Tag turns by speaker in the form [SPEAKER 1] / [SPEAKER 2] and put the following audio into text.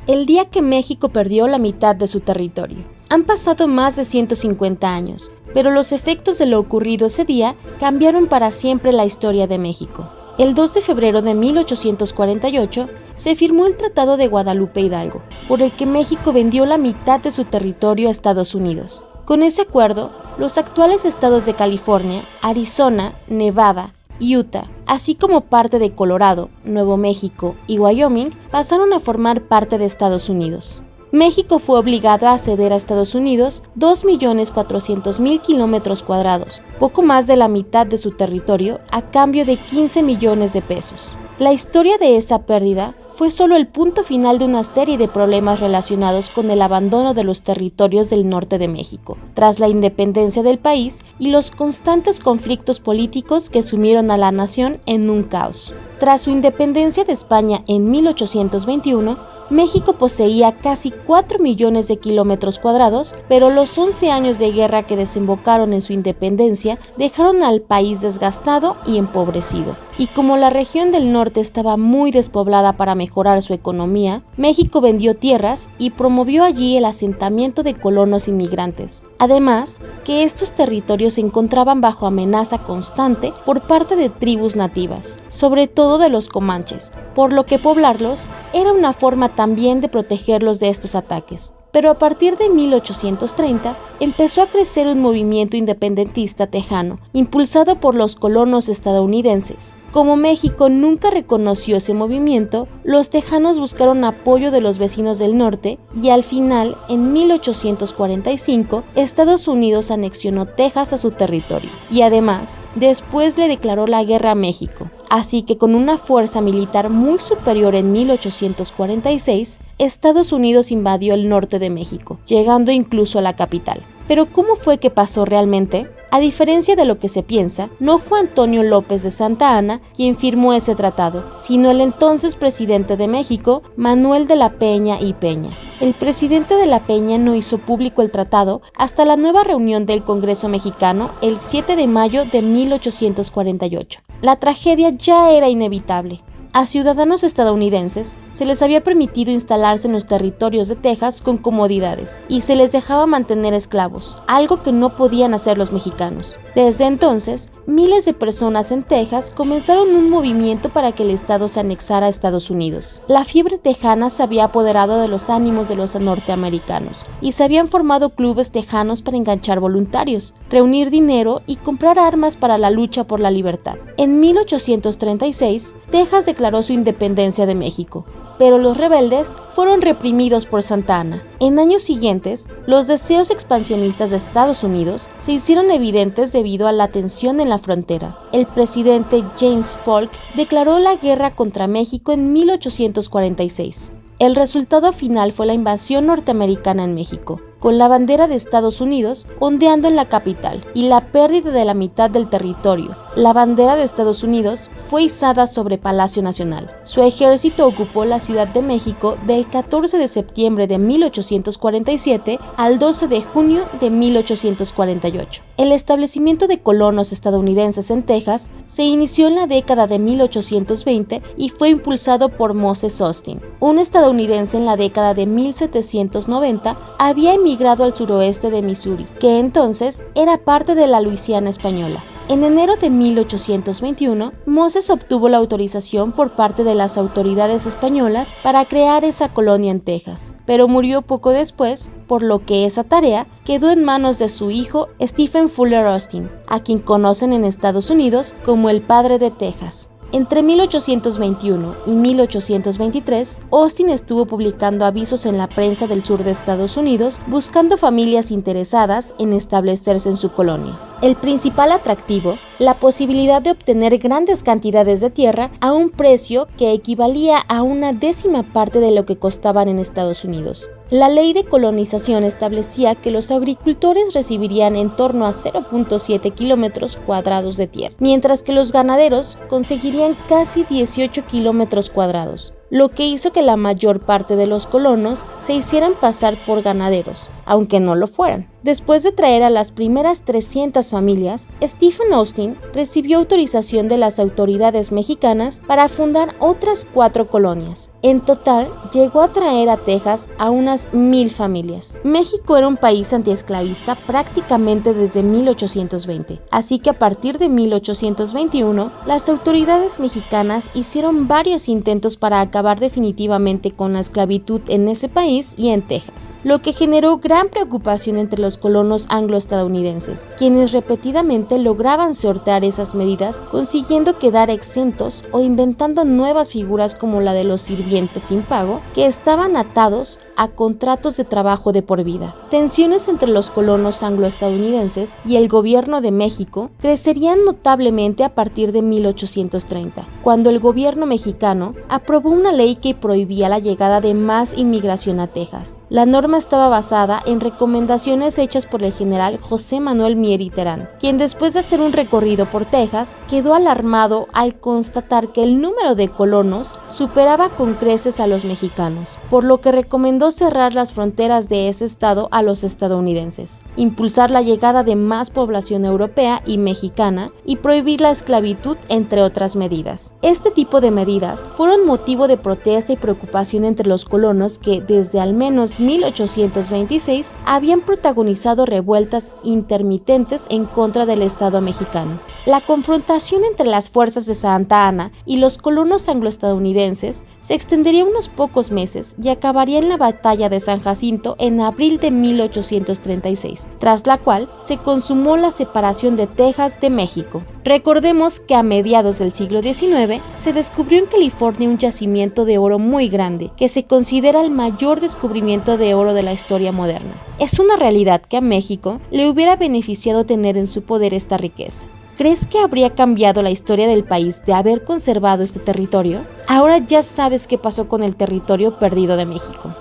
[SPEAKER 1] el día que México perdió la mitad de su territorio. Han pasado más de 150 años, pero los efectos de lo ocurrido ese día cambiaron para siempre la historia de México. El 2 de febrero de 1848 se firmó el Tratado de Guadalupe Hidalgo, por el que México vendió la mitad de su territorio a Estados Unidos. Con ese acuerdo, los actuales estados de California, Arizona, Nevada, Utah, así como parte de Colorado, Nuevo México y Wyoming, pasaron a formar parte de Estados Unidos. México fue obligado a ceder a Estados Unidos 2.400.000 kilómetros cuadrados, poco más de la mitad de su territorio, a cambio de 15 millones de pesos. La historia de esa pérdida fue solo el punto final de una serie de problemas relacionados con el abandono de los territorios del norte de México, tras la independencia del país y los constantes conflictos políticos que sumieron a la nación en un caos. Tras su independencia de España en 1821, México poseía casi 4 millones de kilómetros cuadrados, pero los 11 años de guerra que desembocaron en su independencia dejaron al país desgastado y empobrecido. Y como la región del norte estaba muy despoblada para mejorar su economía, México vendió tierras y promovió allí el asentamiento de colonos inmigrantes. Además, que estos territorios se encontraban bajo amenaza constante por parte de tribus nativas, sobre todo de los comanches, por lo que poblarlos era una forma también de protegerlos de estos ataques. Pero a partir de 1830 empezó a crecer un movimiento independentista tejano, impulsado por los colonos estadounidenses. Como México nunca reconoció ese movimiento, los tejanos buscaron apoyo de los vecinos del norte y al final, en 1845, Estados Unidos anexionó Texas a su territorio y además, después le declaró la guerra a México. Así que con una fuerza militar muy superior en 1846, Estados Unidos invadió el norte de México, llegando incluso a la capital. Pero ¿cómo fue que pasó realmente? A diferencia de lo que se piensa, no fue Antonio López de Santa Anna quien firmó ese tratado, sino el entonces presidente de México, Manuel de la Peña y Peña. El presidente de la Peña no hizo público el tratado hasta la nueva reunión del Congreso mexicano el 7 de mayo de 1848. La tragedia ya era inevitable. A ciudadanos estadounidenses se les había permitido instalarse en los territorios de Texas con comodidades y se les dejaba mantener esclavos, algo que no podían hacer los mexicanos. Desde entonces, miles de personas en Texas comenzaron un movimiento para que el estado se anexara a Estados Unidos. La fiebre tejana se había apoderado de los ánimos de los norteamericanos y se habían formado clubes tejanos para enganchar voluntarios, reunir dinero y comprar armas para la lucha por la libertad. En 1836, Texas declaró su independencia de México, pero los rebeldes fueron reprimidos por Santa Anna. En años siguientes, los deseos expansionistas de Estados Unidos se hicieron evidentes debido a la tensión en la frontera. El presidente James Polk declaró la guerra contra México en 1846. El resultado final fue la invasión norteamericana en México, con la bandera de Estados Unidos ondeando en la capital y la pérdida de la mitad del territorio. La bandera de Estados Unidos fue izada sobre Palacio Nacional. Su ejército ocupó la Ciudad de México del 14 de septiembre de 1847 al 12 de junio de 1848. El establecimiento de colonos estadounidenses en Texas se inició en la década de 1820 y fue impulsado por Moses Austin. Un estadounidense en la década de 1790 había emigrado al suroeste de Missouri, que entonces era parte de la Luisiana española. En enero de 1821, Moses obtuvo la autorización por parte de las autoridades españolas para crear esa colonia en Texas, pero murió poco después, por lo que esa tarea quedó en manos de su hijo Stephen Fuller Austin, a quien conocen en Estados Unidos como el padre de Texas. Entre 1821 y 1823, Austin estuvo publicando avisos en la prensa del sur de Estados Unidos buscando familias interesadas en establecerse en su colonia. El principal atractivo, la posibilidad de obtener grandes cantidades de tierra a un precio que equivalía a una décima parte de lo que costaban en Estados Unidos. La ley de colonización establecía que los agricultores recibirían en torno a 0.7 kilómetros cuadrados de tierra, mientras que los ganaderos conseguirían casi 18 kilómetros cuadrados, lo que hizo que la mayor parte de los colonos se hicieran pasar por ganaderos, aunque no lo fueran. Después de traer a las primeras 300 familias, Stephen Austin recibió autorización de las autoridades mexicanas para fundar otras 4 colonias. En total, llegó a traer a Texas a unas 1000 familias. México era un país antiesclavista prácticamente desde 1820, así que a partir de 1821, las autoridades mexicanas hicieron varios intentos para acabar definitivamente con la esclavitud en ese país y en Texas, lo que generó gran preocupación entre los colonos anglo-estadounidenses, quienes repetidamente lograban sortear esas medidas consiguiendo quedar exentos o inventando nuevas figuras como la de los sirvientes sin pago, que estaban atados a contratos de trabajo de por vida. Tensiones entre los colonos anglo-estadounidenses y el gobierno de México crecerían notablemente a partir de 1830, cuando el gobierno mexicano aprobó una ley que prohibía la llegada de más inmigración a Texas. La norma estaba basada en recomendaciones hechas por el general José Manuel Mier y Terán, quien después de hacer un recorrido por Texas quedó alarmado al constatar que el número de colonos superaba con creces a los mexicanos, por lo que recomendó cerrar las fronteras de ese estado a los estadounidenses, impulsar la llegada de más población europea y mexicana y prohibir la esclavitud, entre otras medidas. Este tipo de medidas fueron motivo de protesta y preocupación entre los colonos que desde al menos 1826 habían protagonizado revueltas intermitentes en contra del Estado mexicano. La confrontación entre las fuerzas de Santa Anna y los colonos angloestadounidenses se extendería unos pocos meses y acabaría en la batalla de San Jacinto en abril de 1836, tras la cual se consumó la separación de Texas de México. Recordemos que a mediados del siglo XIX se descubrió en California un yacimiento de oro muy grande, que se considera el mayor descubrimiento de oro de la historia moderna. Es una realidad que a México le hubiera beneficiado tener en su poder esta riqueza. ¿Crees que habría cambiado la historia del país de haber conservado este territorio? Ahora ya sabes qué pasó con el territorio perdido de México.